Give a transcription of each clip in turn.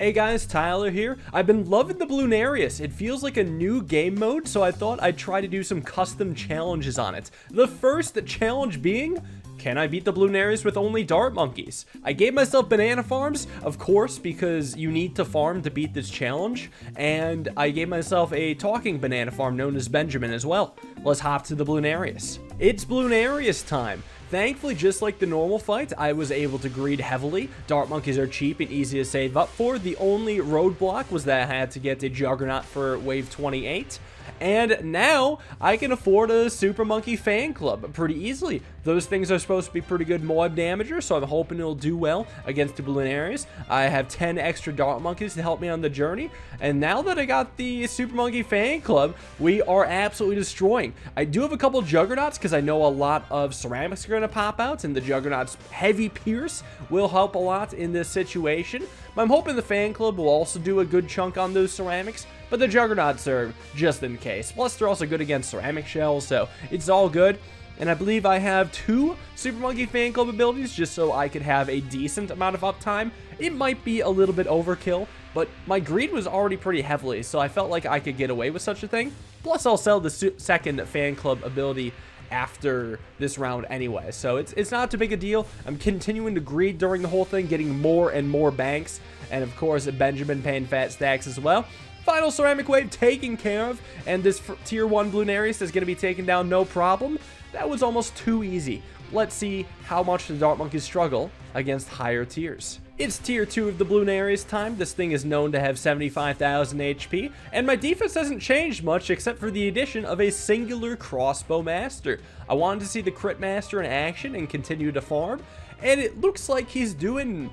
Hey guys, Tyler here. I've been loving the Bloonarius. It feels like a new game mode, so I thought I'd try to do some custom challenges on it. The first challenge being, can I beat the Bloonarius with only dart monkeys? I gave myself banana farms, of course, because you need to farm to beat this challenge, and I gave myself a talking banana farm known as Benjamin as well. Let's hop to the Bloonarius. It's Bloonarius time. Thankfully, just like the normal fight, I was able to greed heavily. Dart monkeys are cheap and easy to save up for. The only roadblock was that I had to get a Juggernaut for wave 28. And now I can afford a Super Monkey Fan Club pretty easily. Those things are supposed to be pretty good mob damagers, so I'm hoping it'll do well against the Bloonarius. I have 10 extra Dart Monkeys to help me on the journey. And now that I got the Super Monkey Fan Club, we are absolutely destroying. I do have a couple Juggernauts because I know a lot of ceramics are going to pop out, and the Juggernaut's heavy pierce will help a lot in this situation. But I'm hoping the Fan Club will also do a good chunk on those ceramics. But the Juggernauts are just in case. Plus, they're also good against ceramic shells, so it's all good. And I believe I have 2 Super Monkey Fan Club abilities just so I could have a decent amount of uptime. It might be a little bit overkill, but my greed was already pretty heavily, so I felt like I could get away with such a thing. Plus, I'll sell the second Fan Club ability after this round anyway, so it's not too big a deal. I'm continuing to greed during the whole thing, getting more and more banks, and of course, Benjamin paying fat stacks as well. Final ceramic wave taken care of, and this tier 1 Bloonarius is going to be taken down no problem. That was almost too easy. Let's see how much the Dart Monkeys struggle against higher tiers. It's tier 2 of the Bloonarius time. This thing is known to have 75,000 HP, and my defense hasn't changed much except for the addition of a singular crossbow master. I wanted to see the crit master in action and continue to farm, and it looks like he's doing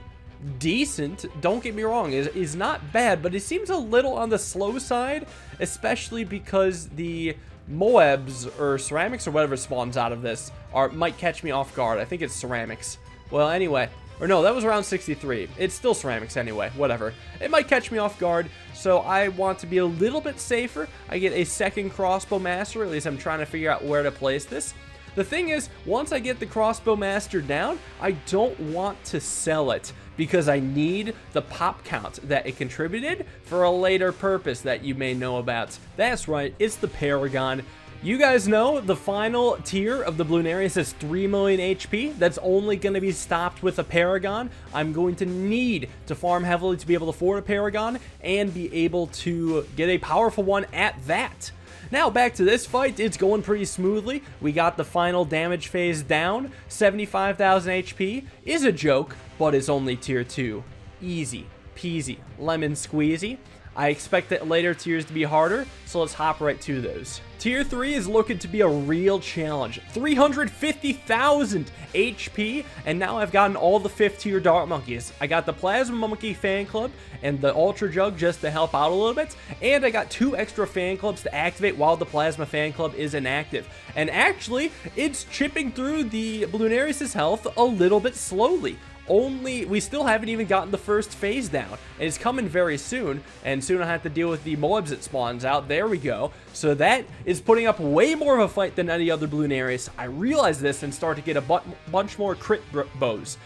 decent. Don't get me wrong, is not bad, but it seems a little on the slow side, especially because the Moabs or ceramics or whatever spawns out of this might catch me off guard. I think it's ceramics. Well, anyway, or no, that was around 63. It's still ceramics anyway, whatever. It might catch me off guard, so I want to be a little bit safer. I get a second crossbow master, at least I'm trying to figure out where to place this. The thing is, once I get the crossbow master down, I don't want to sell it because I need the pop count that it contributed for a later purpose that you may know about. That's right, it's the paragon. You guys know the final tier of the Bloonarius is 3 million HP. That's only going to be stopped with a paragon. I'm going to need to farm heavily to be able to afford a paragon and be able to get a powerful one at that. Now back to this fight, it's going pretty smoothly. We got the final damage phase down. 75,000 HP is a joke, but it's only tier 2. Easy peasy, lemon squeezy. I expect that later tiers to be harder, so let's hop right to those. Tier 3 is looking to be a real challenge. 350,000 HP, and now I've gotten all the 5th tier Dart Monkeys. I got the Plasma Monkey Fan Club and the Ultra Jug just to help out a little bit, and I got 2 extra Fan Clubs to activate while the Plasma Fan Club is inactive. And actually, it's chipping through the Bloonarius' health a little bit slowly. We still haven't even gotten the first phase down, and it's coming very soon, and soon I'll have to deal with the Moabs that spawns out. There we go. So that is putting up way more of a fight than any other Bloonarius. I realize this and start to get a bunch more crit bros.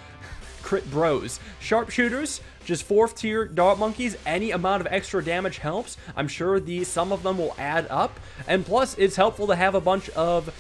Sharpshooters, just 4th tier Dart Monkeys, any amount of extra damage helps. I'm sure some of them will add up, and plus it's helpful to have a bunch of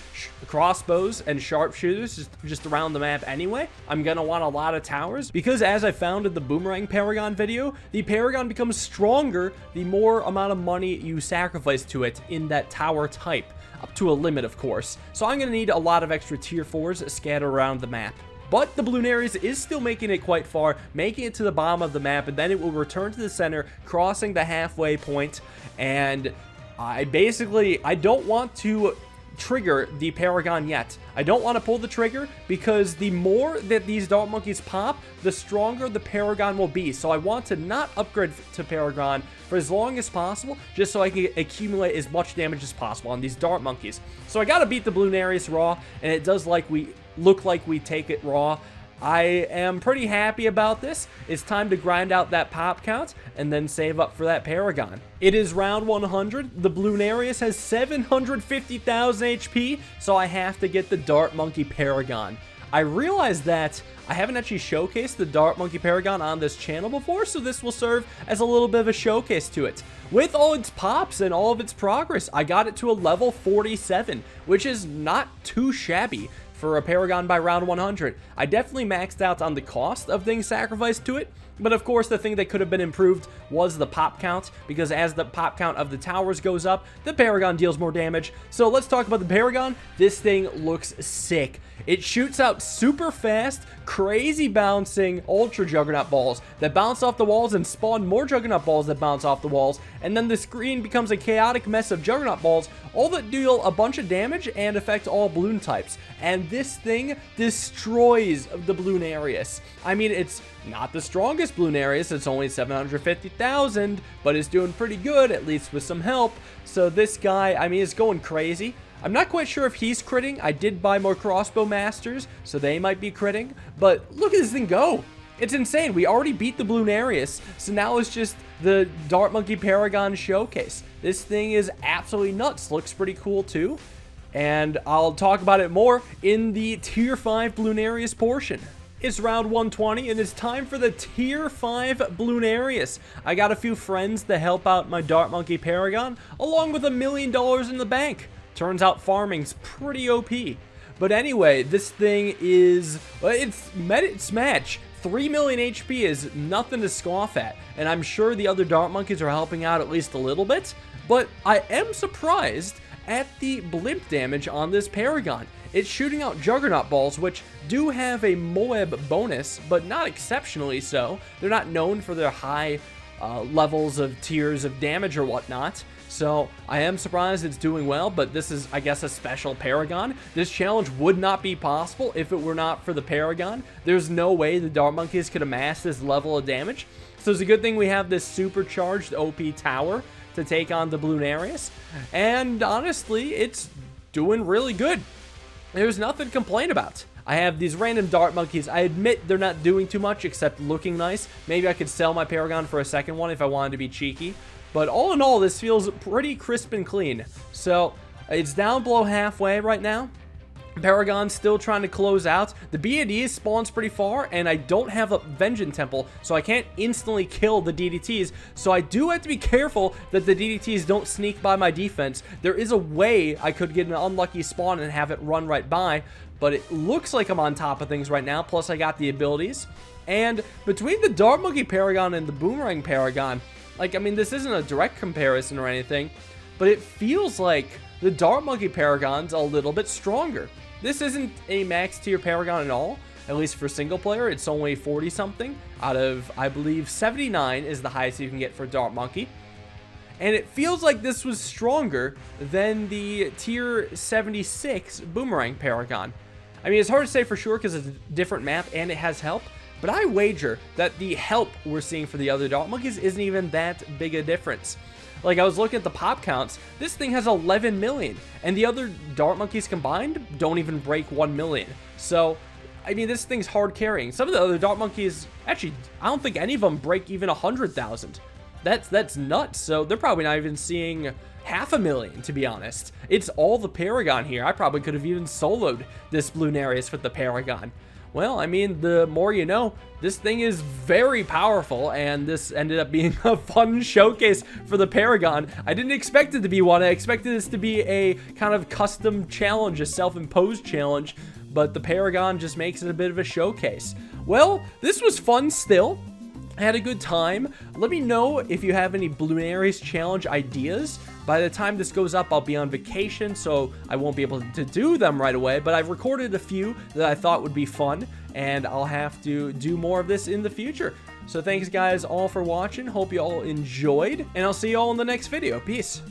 crossbows and sharpshooters just around the map anyway. I'm gonna want a lot of towers because, as I found in the boomerang paragon video, the paragon becomes stronger the more amount of money you sacrifice to it in that tower type, up to a limit of course. So I'm gonna need a lot of extra tier 4s scattered around the map. But the Bloonarius is still making it quite far, making it to the bottom of the map, and then it will return to the center, crossing the halfway point. And I don't want to trigger the paragon yet. I don't want to pull the trigger because the more that these Dart Monkeys pop, the stronger the paragon will be. So I want to not upgrade to paragon for as long as possible, just so I can accumulate as much damage as possible on these Dart Monkeys. So I gotta beat the Bloonarius raw, and it does look like we take it raw. I am pretty happy about this. It's time to grind out that pop count and then save up for that paragon. It is round 100. The Bloonarius has 750,000 HP, so I have to get the Dart Monkey paragon. I realized that I haven't actually showcased the Dart Monkey Paragon on this channel before, so this will serve as a little bit of a showcase to it. With all its pops and all of its progress, I got it to a level 47, which is not too shabby for a Paragon by round 100. I definitely maxed out on the cost of things sacrificed to it, but of course the thing that could have been improved was the pop count, because as the pop count of the towers goes up, the Paragon deals more damage. So let's talk about the Paragon. This thing looks sick. It shoots out super fast, crazy bouncing Ultra Juggernaut balls that bounce off the walls and spawn more Juggernaut balls that bounce off the walls, and then the screen becomes a chaotic mess of Juggernaut balls, all that deal a bunch of damage and affect all Bloon types. And this thing destroys the Bloonarius. I mean, it's not the strongest Bloonarius, it's only 750,000, but it's doing pretty good, at least with some help. So this guy, I mean, it's going crazy. I'm not quite sure if he's critting. I did buy more crossbow masters, so they might be critting. But look at this thing go. It's insane. We already beat the Bloonarius, so now it's just the Dart Monkey Paragon showcase. This thing is absolutely nuts. Looks pretty cool too. And I'll talk about it more in the Tier 5 Bloonarius portion. It's round 120, and it's time for the Tier 5 Bloonarius. I got a few friends to help out my Dart Monkey Paragon, along with $1 million in the bank. Turns out farming's pretty OP. But anyway, this thing is, it's met its match. 3 million HP is nothing to scoff at, and I'm sure the other Dart Monkeys are helping out at least a little bit, but I am surprised at the blimp damage on this Paragon. It's shooting out Juggernaut balls, which do have a Moab bonus, but not exceptionally so. They're not known for their high levels of tiers of damage or whatnot. So I am surprised it's doing well, but this is, I guess, a special Paragon. This challenge would not be possible if it were not for the Paragon. There's no way the Dart Monkeys could amass this level of damage. So it's a good thing we have this supercharged OP tower to take on the Bloonarius. And honestly, it's doing really good. There's nothing to complain about. I have these random Dart Monkeys. I admit they're not doing too much except looking nice. Maybe I could sell my Paragon for a second one if I wanted to be cheeky. But all in all, this feels pretty crisp and clean. So it's down below halfway right now. Paragon's still trying to close out. The BAD spawns pretty far, and I don't have a Vengeance Temple, so I can't instantly kill the DDTs. So I do have to be careful that the DDTs don't sneak by my defense. There is a way I could get an unlucky spawn and have it run right by, but it looks like I'm on top of things right now. Plus, I got the abilities. And between the Dart Monkey Paragon and the Boomerang Paragon, like, I mean, this isn't a direct comparison or anything, but it feels like the Dart Monkey Paragon's a little bit stronger. This isn't a max tier Paragon at all, at least for single player. It's only 40 something out of, I believe, 79 is the highest you can get for Dart Monkey. And it feels like this was stronger than the tier 76 Boomerang Paragon. I mean, it's hard to say for sure because it's a different map and it has help, but I wager that the help we're seeing for the other Dart Monkeys isn't even that big a difference. Like, I was looking at the pop counts, this thing has 11 million, and the other Dart Monkeys combined don't even break 1 million. So, I mean, this thing's hard carrying. Some of the other Dart Monkeys, actually, I don't think any of them break even 100,000. That's nuts. So, they're probably not even seeing 500,000, to be honest. It's all the Paragon here. I probably could have even soloed this Bloonarius with the Paragon. Well, I mean, the more you know, this thing is very powerful, and this ended up being a fun showcase for the Paragon. I didn't expect it to be one. I expected this to be a kind of custom challenge, a self-imposed challenge, but the Paragon just makes it a bit of a showcase. Well, this was fun still. I had a good time. Let me know if you have any Bloonarius challenge ideas. By the time this goes up, I'll be on vacation, so I won't be able to do them right away, but I've recorded a few that I thought would be fun, and I'll have to do more of this in the future. So thanks guys all for watching. Hope you all enjoyed, and I'll see you all in the next video. Peace.